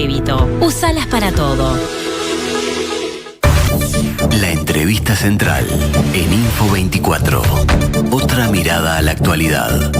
débito. Usalas para todo. La entrevista central en Info 24. Otra mirada a la actualidad.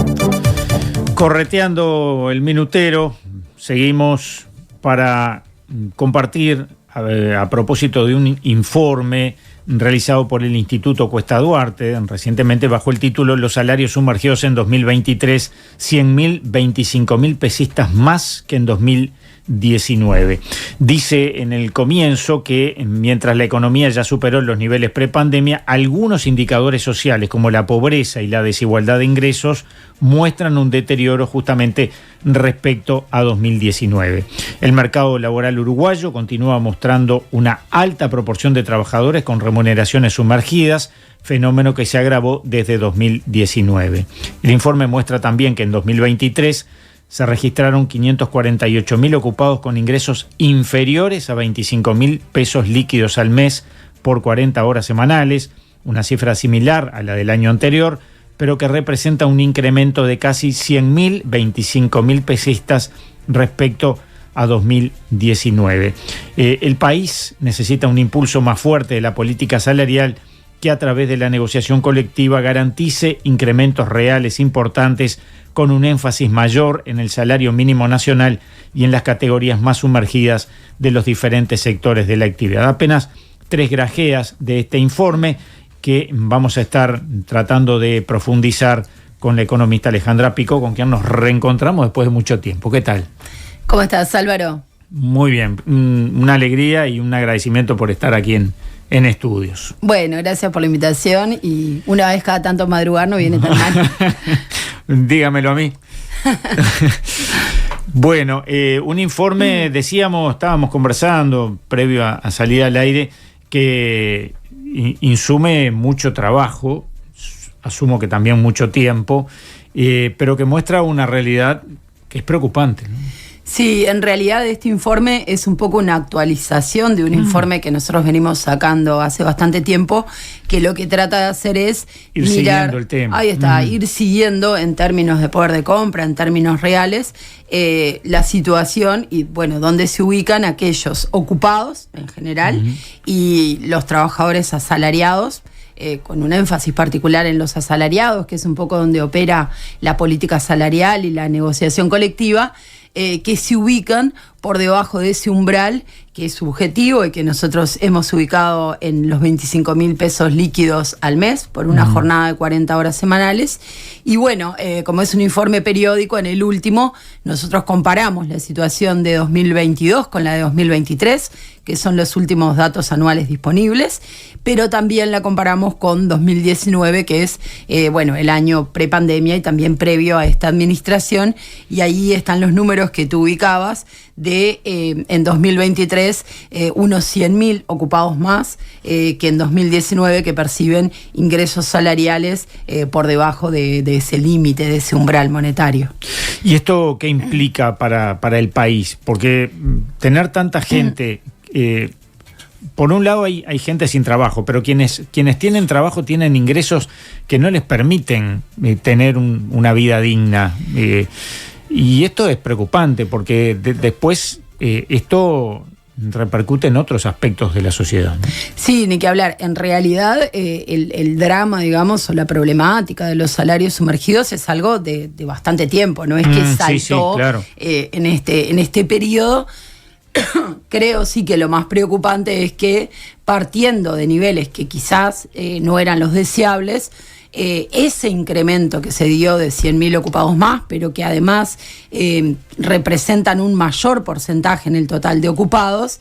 Correteando el minutero, seguimos para compartir a propósito de un informe realizado por el Instituto Cuesta Duarte, recientemente bajo el título Los salarios sumergidos en 2023, 100.000, 25.000 pesistas más que en 2019. Dice en el comienzo que mientras la economía ya superó los niveles prepandemia, algunos indicadores sociales como la pobreza y la desigualdad de ingresos muestran un deterioro justamente respecto a 2019. El mercado laboral uruguayo continúa mostrando una alta proporción de trabajadores con remuneraciones sumergidas, fenómeno que se agravó desde 2019. El informe muestra también que en 2023 se registraron 548.000 ocupados con ingresos inferiores a 25.000 pesos líquidos al mes por 40 horas semanales, una cifra similar a la del año anterior, pero que representa un incremento de casi 100.000, 25.000 pesistas respecto a 2019. El país necesita un impulso más fuerte de la política salarial que a través de la negociación colectiva garantice incrementos reales importantes con un énfasis mayor en el salario mínimo nacional y en las categorías más sumergidas de los diferentes sectores de la actividad. Apenas 3 grajeas de este informe que vamos a estar tratando de profundizar con la economista Alejandra Pico, con quien nos reencontramos después de mucho tiempo. ¿Qué tal? ¿Cómo estás, Álvaro? Muy bien, una alegría y un agradecimiento por estar aquí en estudios. Bueno, gracias por la invitación y una vez cada tanto madrugar no viene tan mal. Dígamelo a mí. Bueno, un informe, estábamos conversando previo a salir al aire, que insume mucho trabajo, asumo que también mucho tiempo, pero que muestra una realidad que es preocupante, ¿no? Sí, en realidad este informe es un poco una actualización de un informe que nosotros venimos sacando hace bastante tiempo, que lo que trata de hacer es ir mirar, siguiendo el tema. Ahí está, ir siguiendo en términos de poder de compra, en términos reales, la situación y, bueno, dónde se ubican aquellos ocupados en general y los trabajadores asalariados, con un énfasis particular en los asalariados, que es un poco donde opera la política salarial y la negociación colectiva, que se ubican por debajo de ese umbral que es subjetivo y que nosotros hemos ubicado en los 25.000 pesos líquidos al mes por una jornada de 40 horas semanales. Y bueno, como es un informe periódico, en el último nosotros comparamos la situación de 2022 con la de 2023, que son los últimos datos anuales disponibles, pero también la comparamos con 2019, que es bueno, el año prepandemia y también previo a esta administración, y ahí están los números que tú ubicabas de en 2023 unos 100.000 ocupados más que en 2019, que perciben ingresos salariales por debajo de ese límite, de ese umbral monetario. ¿Y esto qué implica para el país? Porque tener tanta gente... por un lado hay gente sin trabajo, pero quienes tienen trabajo tienen ingresos que no les permiten tener una vida digna. Y esto es preocupante porque después esto repercute en otros aspectos de la sociedad, ¿no? Sí, ni que hablar. En realidad, el drama, digamos, o la problemática de los salarios sumergidos es algo de bastante tiempo. No es que saltó claro. En este periodo. Creo sí que lo más preocupante es que, partiendo de niveles que quizás no eran los deseables, ese incremento que se dio de 100.000 ocupados más, pero que además representan un mayor porcentaje en el total de ocupados,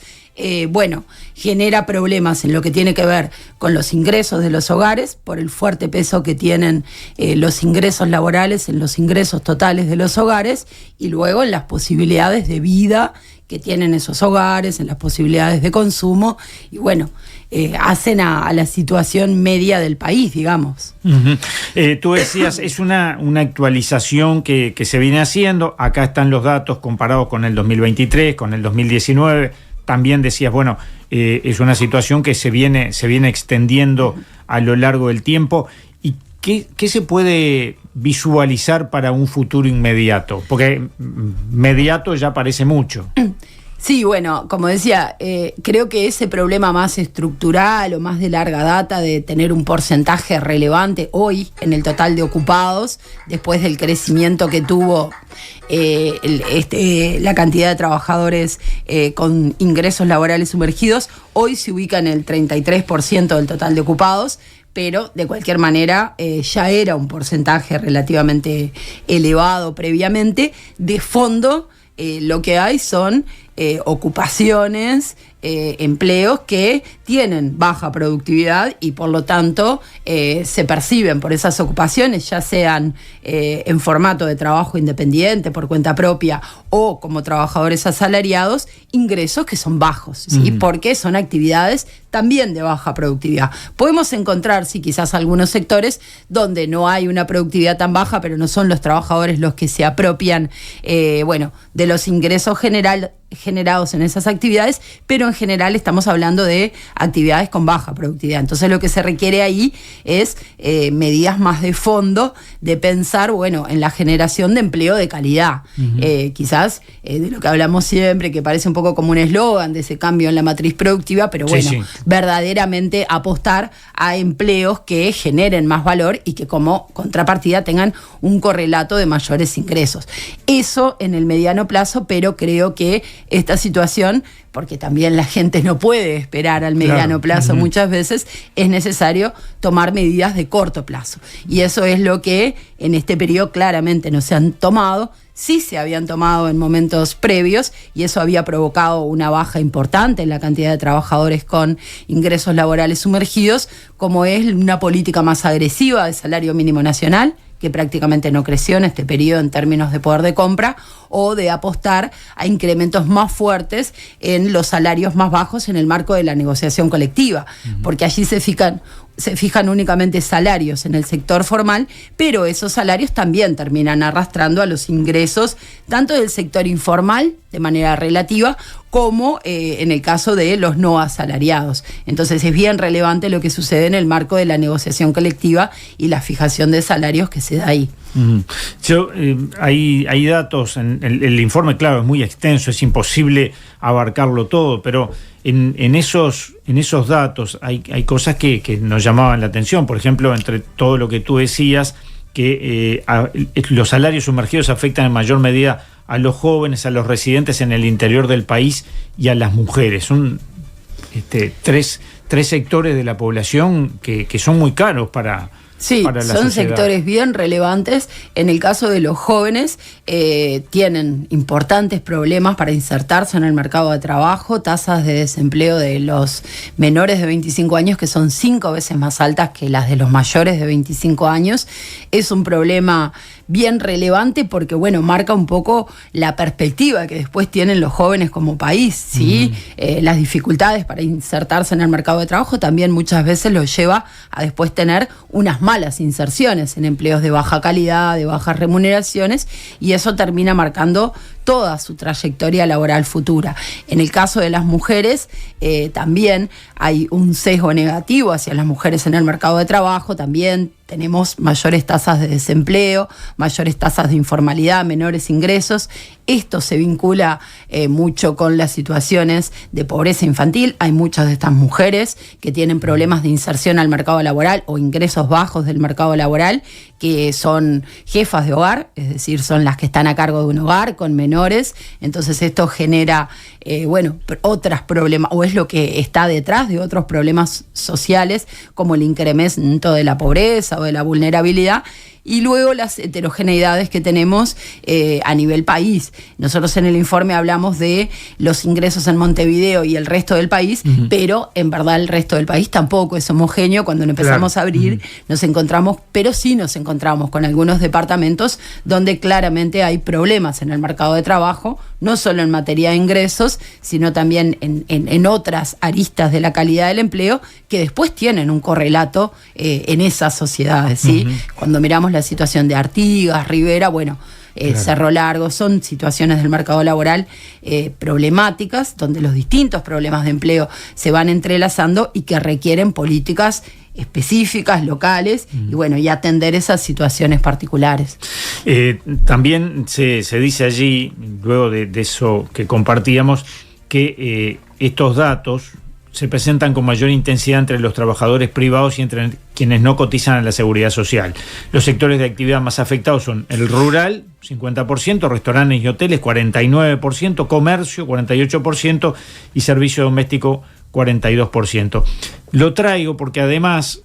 bueno, genera problemas en lo que tiene que ver con los ingresos de los hogares, por el fuerte peso que tienen los ingresos laborales en los ingresos totales de los hogares, y luego en las posibilidades de vida que tienen esos hogares, en las posibilidades de consumo, y bueno, hacen a la situación media del país, digamos. Tú decías, es una actualización que se viene haciendo. Acá están los datos comparados con el 2023, con el 2019. También decías, bueno, es una situación que se viene extendiendo a lo largo del tiempo. ¿Y qué se puede visualizar para un futuro inmediato? Porque inmediato ya parece mucho. Sí, bueno, como decía, creo que ese problema más estructural o más de larga data de tener un porcentaje relevante hoy en el total de ocupados, después del crecimiento que tuvo la cantidad de trabajadores con ingresos laborales sumergidos, hoy se ubica en el 33% del total de ocupados, pero de cualquier manera ya era un porcentaje relativamente elevado previamente. De fondo, lo que hay son ocupaciones, empleos que tienen baja productividad y por lo tanto se perciben por esas ocupaciones, ya sean en formato de trabajo independiente, por cuenta propia o como trabajadores asalariados, ingresos que son bajos, ¿sí? Porque son actividades también de baja productividad. Podemos encontrar, sí, quizás algunos sectores donde no hay una productividad tan baja, pero no son los trabajadores los que se apropian de los ingresos generados en esas actividades, pero en general estamos hablando de actividades con baja productividad. Entonces lo que se requiere ahí es medidas más de fondo, de pensar, en la generación de empleo de calidad. Quizás de lo que hablamos siempre, que parece un poco como un eslogan de ese cambio en la matriz productiva, pero verdaderamente apostar a empleos que generen más valor y que como contrapartida tengan un correlato de mayores ingresos. Eso en el mediano plazo, pero creo que esta situación, porque también la gente no puede esperar al mediano plazo, muchas veces es necesario tomar medidas de corto plazo. Y eso es lo que en este periodo claramente no se han tomado. Sí se habían tomado en momentos previos y eso había provocado una baja importante en la cantidad de trabajadores con ingresos laborales sumergidos, como es una política más agresiva de salario mínimo nacional, que prácticamente no creció en este periodo en términos de poder de compra, o de apostar a incrementos más fuertes en los salarios más bajos en el marco de la negociación colectiva, porque allí se fijan únicamente salarios en el sector formal, pero esos salarios también terminan arrastrando a los ingresos tanto del sector informal de manera relativa como en el caso de los no asalariados. Entonces es bien relevante lo que sucede en el marco de la negociación colectiva y la fijación de salarios que se da ahí. Hay datos, el informe, claro, es muy extenso, es imposible abarcarlo todo, pero en esos datos hay cosas que nos llamaban la atención. Por ejemplo, entre todo lo que tú decías, que los salarios sumergidos afectan en mayor medida a los jóvenes, a los residentes en el interior del país y a las mujeres. Son tres sectores de la población que son muy caros para la son sociedad. sectores bien relevantes. En el caso de los jóvenes, tienen importantes problemas para insertarse en el mercado de trabajo, tasas de desempleo de los menores de 25 años que son 5 veces más altas que las de los mayores de 25 años. Es un problema bien relevante porque, marca un poco la perspectiva que después tienen los jóvenes como país, ¿sí? Las dificultades para insertarse en el mercado de trabajo también muchas veces los lleva a después tener unas malas inserciones en empleos de baja calidad, de bajas remuneraciones, y eso termina marcando toda su trayectoria laboral futura. En el caso de las mujeres, también hay un sesgo negativo hacia las mujeres en el mercado de trabajo, también tenemos mayores tasas de desempleo, mayores tasas de informalidad, menores ingresos. Esto se vincula mucho con las situaciones de pobreza infantil. Hay muchas de estas mujeres que tienen problemas de inserción al mercado laboral o ingresos bajos del mercado laboral, que son jefas de hogar, es decir, son las que están a cargo de un hogar con menores. Entonces esto genera otros problemas, o es lo que está detrás de otros problemas sociales, como el incremento de la pobreza o de la vulnerabilidad, y luego las heterogeneidades que tenemos a nivel país. Nosotros en el informe hablamos de los ingresos en Montevideo y el resto del país, pero en verdad el resto del país tampoco es homogéneo. Cuando empezamos a abrir, nos encontramos con algunos departamentos donde claramente hay problemas en el mercado de trabajo, no solo en materia de ingresos, sino también en otras aristas de la calidad del empleo, que después tienen un correlato en esas sociedades, ¿sí? Cuando miramos la situación de Artigas, Rivera, Cerro Largo, son situaciones del mercado laboral problemáticas, donde los distintos problemas de empleo se van entrelazando y que requieren políticas específicas, locales, y atender esas situaciones particulares. También se dice allí, luego de eso que compartíamos, que estos datos se presentan con mayor intensidad entre los trabajadores privados y entre quienes no cotizan a la seguridad social. Los sectores de actividad más afectados son el rural, 50%, restaurantes y hoteles, 49%, comercio, 48% y servicio doméstico, 42%. Lo traigo porque además,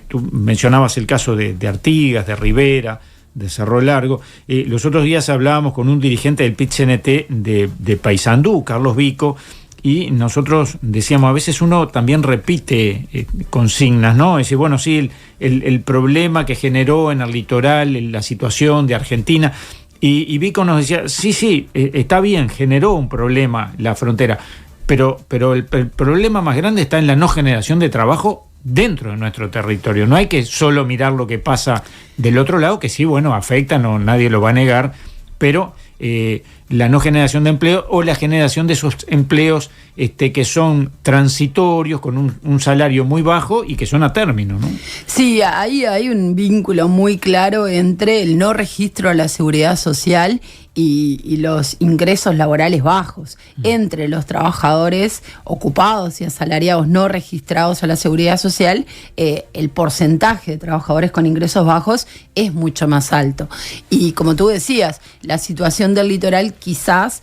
tú mencionabas el caso de Artigas, de Rivera, de Cerro Largo. Los otros días hablábamos con un dirigente del PIT-CNT de Paysandú, Carlos Vico, y nosotros decíamos, a veces uno también repite consignas, ¿no? Es decir, bueno, sí, el problema que generó en el litoral, la situación de Argentina, y Vico nos decía, sí, está bien, generó un problema la frontera, pero el problema más grande está en la no generación de trabajo dentro de nuestro territorio. No hay que solo mirar lo que pasa del otro lado, que sí, bueno, afecta, no, nadie lo va a negar, pero la no generación de empleo o la generación de esos empleos que son transitorios, con un salario muy bajo y que son a término, ¿no? Sí, ahí hay un vínculo muy claro entre el no registro a la seguridad social y los ingresos laborales bajos, entre los trabajadores ocupados y asalariados no registrados a la seguridad social. El porcentaje de trabajadores con ingresos bajos es mucho más alto. Y como tú decías, la situación del litoral quizás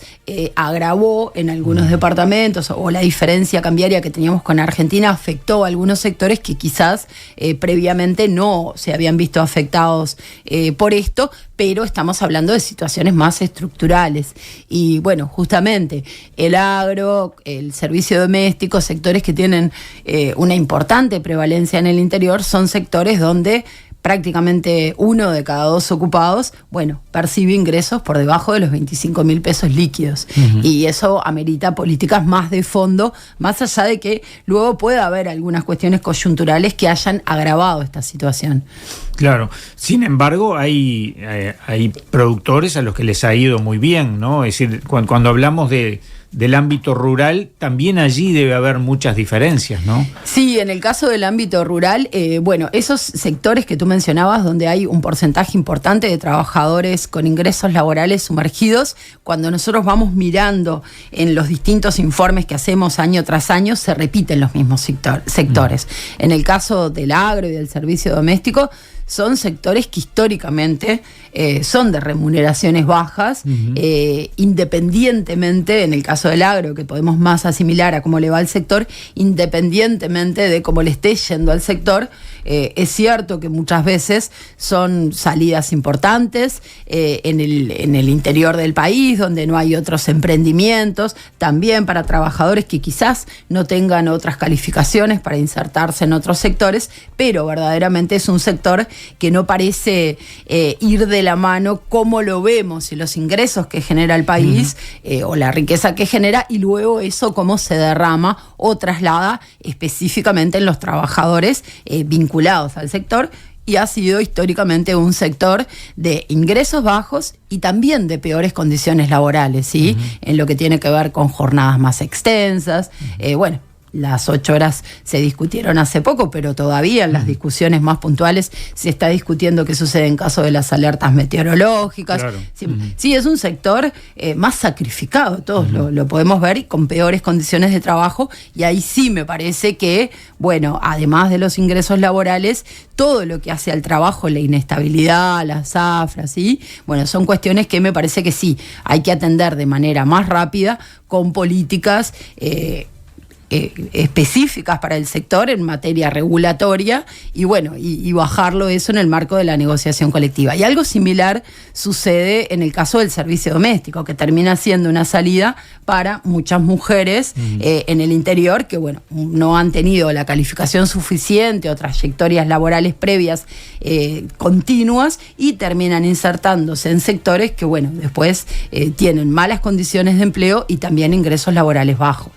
agravó en algunos departamentos, o la diferencia cambiaria que teníamos con Argentina afectó a algunos sectores que quizás previamente no se habían visto afectados por esto, pero estamos hablando de situaciones más estructurales. Y bueno, justamente el agro, el servicio doméstico, sectores que tienen una importante prevalencia en el interior, son sectores donde prácticamente 1 de cada 2 ocupados, bueno, percibe ingresos por debajo de los 25.000 pesos líquidos. Uh-huh. Y eso amerita políticas más de fondo, más allá de que luego pueda haber algunas cuestiones coyunturales que hayan agravado esta situación. Claro, sin embargo hay productores a los que les ha ido muy bien, ¿no? Es decir, cuando hablamos del ámbito rural, también allí debe haber muchas diferencias, ¿no? Sí, en el caso del ámbito rural, bueno, esos sectores que tú mencionabas, donde hay un porcentaje importante de trabajadores con ingresos laborales sumergidos, cuando nosotros vamos mirando en los distintos informes que hacemos año tras año, se repiten los mismos sectores. En el caso del agro y del servicio doméstico, son sectores que históricamente son de remuneraciones bajas, independientemente, en el caso del agro, que podemos más asimilar a cómo le va al sector, independientemente de cómo le esté yendo al sector. Es cierto que muchas veces son salidas importantes en el interior del país, donde no hay otros emprendimientos, también para trabajadores que quizás no tengan otras calificaciones para insertarse en otros sectores, pero verdaderamente es un sector que no parece ir de la mano como lo vemos y los ingresos que genera el país, o la riqueza que genera, y luego eso cómo se derrama o traslada específicamente en los trabajadores vinculados al sector. Y ha sido históricamente un sector de ingresos bajos y también de peores condiciones laborales, ¿sí? En lo que tiene que ver con jornadas más extensas, bueno. Las 8 horas se discutieron hace poco, pero todavía en las discusiones más puntuales se está discutiendo qué sucede en caso de las alertas meteorológicas. Claro. Sí, es un sector más sacrificado, todos lo podemos ver, y con peores condiciones de trabajo, y ahí sí me parece que, bueno, además de los ingresos laborales, todo lo que hace al trabajo, la inestabilidad, las zafras, ¿sí? Bueno, son cuestiones que me parece que sí, hay que atender de manera más rápida con políticas específicas para el sector en materia regulatoria, y bueno, y bajarlo eso en el marco de la negociación colectiva. Y algo similar sucede en el caso del servicio doméstico, que termina siendo una salida para muchas mujeres en el interior que, bueno, no han tenido la calificación suficiente o trayectorias laborales previas continuas, y terminan insertándose en sectores que, bueno, después tienen malas condiciones de empleo y también ingresos laborales bajos.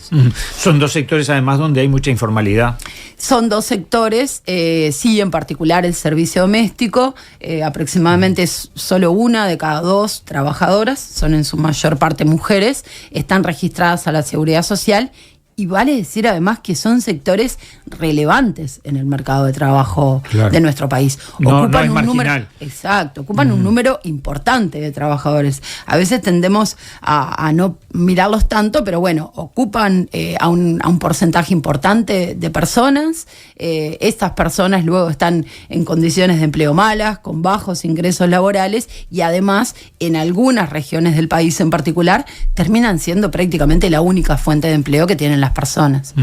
Son dos sectores además donde hay mucha informalidad. Son dos sectores, sí, en particular el servicio doméstico, aproximadamente solo 1 de cada 2 trabajadoras, son en su mayor parte mujeres, están registradas a la Seguridad Social, y vale decir además que son sectores relevantes en el mercado de trabajo de nuestro país. Ocupan un marginal. Ocupan un número importante de trabajadores. A veces tendemos a no mirarlos tanto, pero bueno, ocupan a un porcentaje importante de personas. Estas personas luego están en condiciones de empleo malas, con bajos ingresos laborales, y además en algunas regiones del país en particular terminan siendo prácticamente la única fuente de empleo que tienen las personas.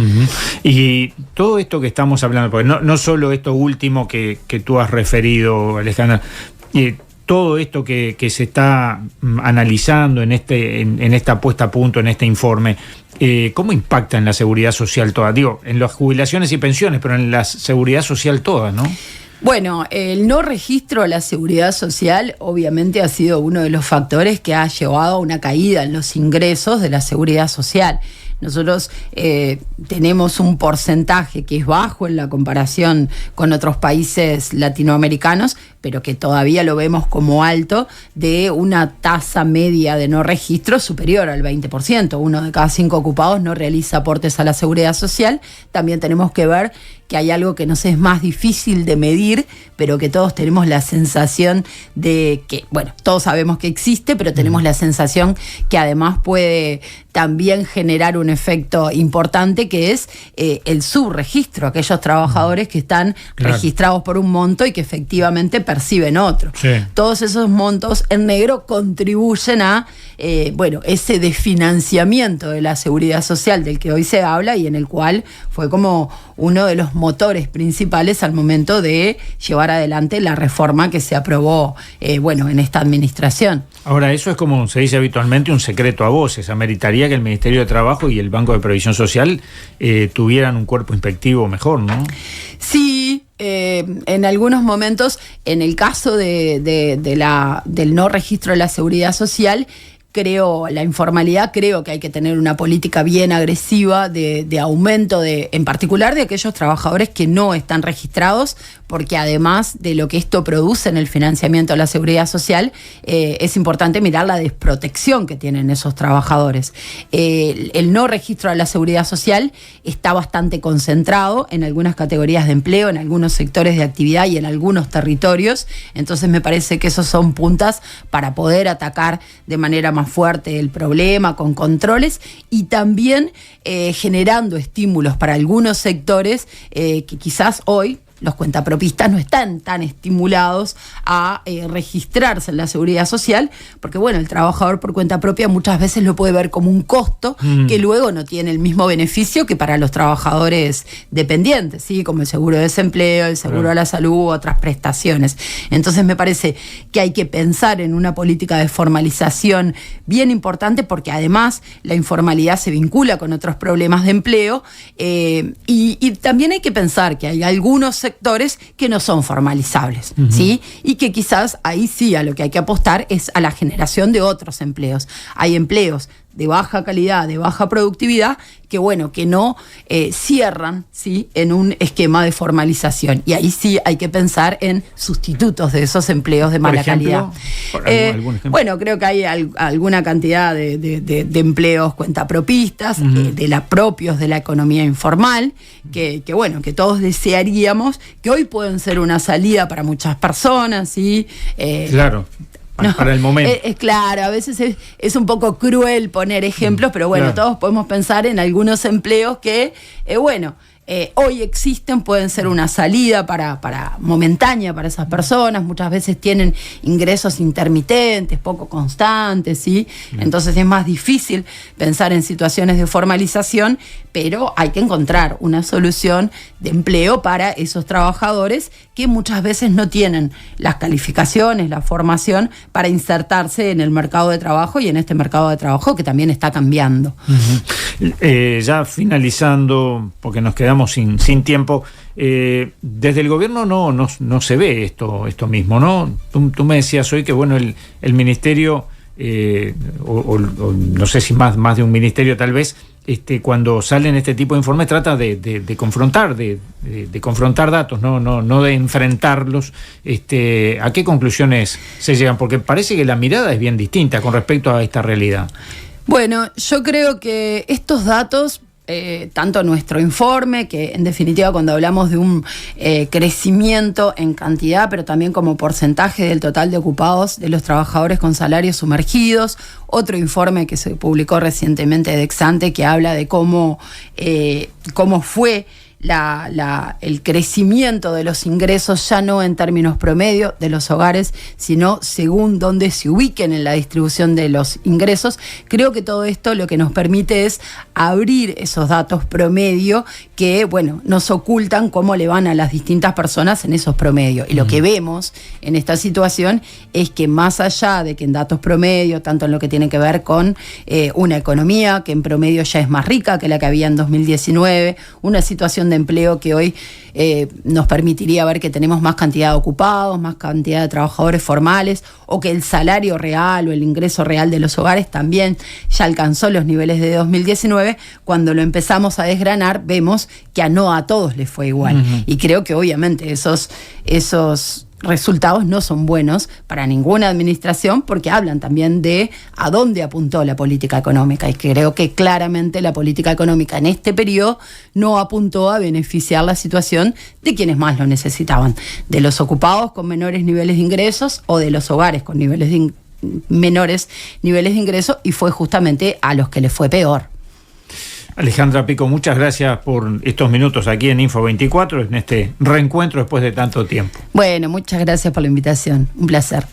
Y todo esto que estamos hablando, porque no solo esto último que tú has referido, Alejandra, todo esto que se está analizando en esta puesta a punto, en este informe, ¿cómo impacta en la seguridad social toda? Digo, en las jubilaciones y pensiones, pero en la seguridad social toda, ¿no? Bueno, el no registro a la seguridad social obviamente ha sido uno de los factores que ha llevado a una caída en los ingresos de la seguridad social. Nosotros tenemos un porcentaje que es bajo en la comparación con otros países latinoamericanos, pero que todavía lo vemos como alto, de una tasa media de no registro superior al 20%. 1 de cada 5 ocupados no realiza aportes a la seguridad social. También tenemos que ver que hay algo que nos es más difícil de medir, pero que todos tenemos la sensación de que, bueno, todos sabemos que existe, pero tenemos la sensación que además puede también generar un efecto importante, que es el subregistro, aquellos trabajadores que están registrados por un monto y que efectivamente perciben otro. Sí. Todos esos montos en negro contribuyen a ese desfinanciamiento de la seguridad social del que hoy se habla, y en el cual fue como uno de los motores principales al momento de llevar adelante la reforma que se aprobó en esta administración. Ahora, eso es, como se dice habitualmente, un secreto a voces. Ameritaría que el Ministerio de Trabajo y el Banco de Previsión Social tuvieran un cuerpo inspectivo mejor, ¿no? Sí. En algunos momentos, en el caso del no registro de la seguridad social, la informalidad, creo que hay que tener una política bien agresiva de aumento en particular de aquellos trabajadores que no están registrados, porque además de lo que esto produce en el financiamiento de la seguridad social, es importante mirar la desprotección que tienen esos trabajadores. El no registro de la seguridad social está bastante concentrado en algunas categorías de empleo, en algunos sectores de actividad y en algunos territorios. Entonces me parece que esos son puntas para poder atacar de manera más fuerte el problema, con controles, y también generando estímulos para algunos sectores que quizás hoy los cuentapropistas no están tan estimulados a registrarse en la seguridad social, porque el trabajador por cuenta propia muchas veces lo puede ver como un costo que luego no tiene el mismo beneficio que para los trabajadores dependientes, ¿sí? Como el seguro de desempleo, el seguro a la salud, otras prestaciones. Entonces me parece que hay que pensar en una política de formalización bien importante, porque además la informalidad se vincula con otros problemas de empleo, y también hay que pensar que hay algunos sectores que no son formalizables, ¿sí? Y que quizás ahí sí a lo que hay que apostar es a la generación de otros empleos. Hay empleos de baja calidad, de baja productividad, que no cierran, ¿sí?, en un esquema de formalización. Y ahí sí hay que pensar en sustitutos de esos empleos de mala calidad. Creo que hay alguna cantidad de empleos cuentapropistas, propios de la economía informal, que todos desearíamos que hoy pueden ser una salida para muchas personas, ¿sí? Claro. Para el momento. Claro, a veces es un poco cruel poner ejemplos, pero todos podemos pensar en algunos empleos que, hoy existen, pueden ser una salida momentánea para esas personas. Muchas veces tienen ingresos intermitentes, poco constantes, ¿sí? Entonces es más difícil pensar en situaciones de formalización, pero hay que encontrar una solución de empleo para esos trabajadores que muchas veces no tienen las calificaciones, la formación para insertarse en el mercado de trabajo, y en este mercado de trabajo que también está cambiando. Ya finalizando, porque nos quedamos sin tiempo, desde el gobierno no se ve esto mismo, ¿no? Tú me decías hoy que el ministerio, o no sé si más de un ministerio tal vez, cuando salen este tipo de informes trata de confrontar, de confrontar datos, no de enfrentarlos. ¿A qué conclusiones se llegan? Porque parece que la mirada es bien distinta con respecto a esta realidad. Yo creo que estos datos tanto nuestro informe, que en definitiva cuando hablamos de un crecimiento en cantidad, pero también como porcentaje del total de ocupados de los trabajadores con salarios sumergidos, otro informe que se publicó recientemente de Exante que habla de cómo fue el crecimiento de los ingresos, ya no en términos promedio de los hogares, sino según dónde se ubiquen en la distribución de los ingresos. Creo que todo esto lo que nos permite es abrir esos datos promedio que, bueno, nos ocultan cómo le van a las distintas personas en esos promedios. Y lo que vemos en esta situación es que más allá de que en datos promedio, tanto en lo que tiene que ver con una economía que en promedio ya es más rica que la que había en 2019, una situación de empleo que hoy nos permitiría ver que tenemos más cantidad de ocupados, más cantidad de trabajadores formales, o que el salario real o el ingreso real de los hogares también ya alcanzó los niveles de 2019, cuando lo empezamos a desgranar vemos que no a todos les fue igual. Y creo que obviamente esos resultados no son buenos para ninguna administración, porque hablan también de a dónde apuntó la política económica, y creo que claramente la política económica en este periodo no apuntó a beneficiar la situación de quienes más lo necesitaban, de los ocupados con menores niveles de ingresos o de los hogares con menores niveles de ingresos, y fue justamente a los que les fue peor. Alejandra Pico, muchas gracias por estos minutos aquí en Info 24, en este reencuentro después de tanto tiempo. Bueno, muchas gracias por la invitación, un placer.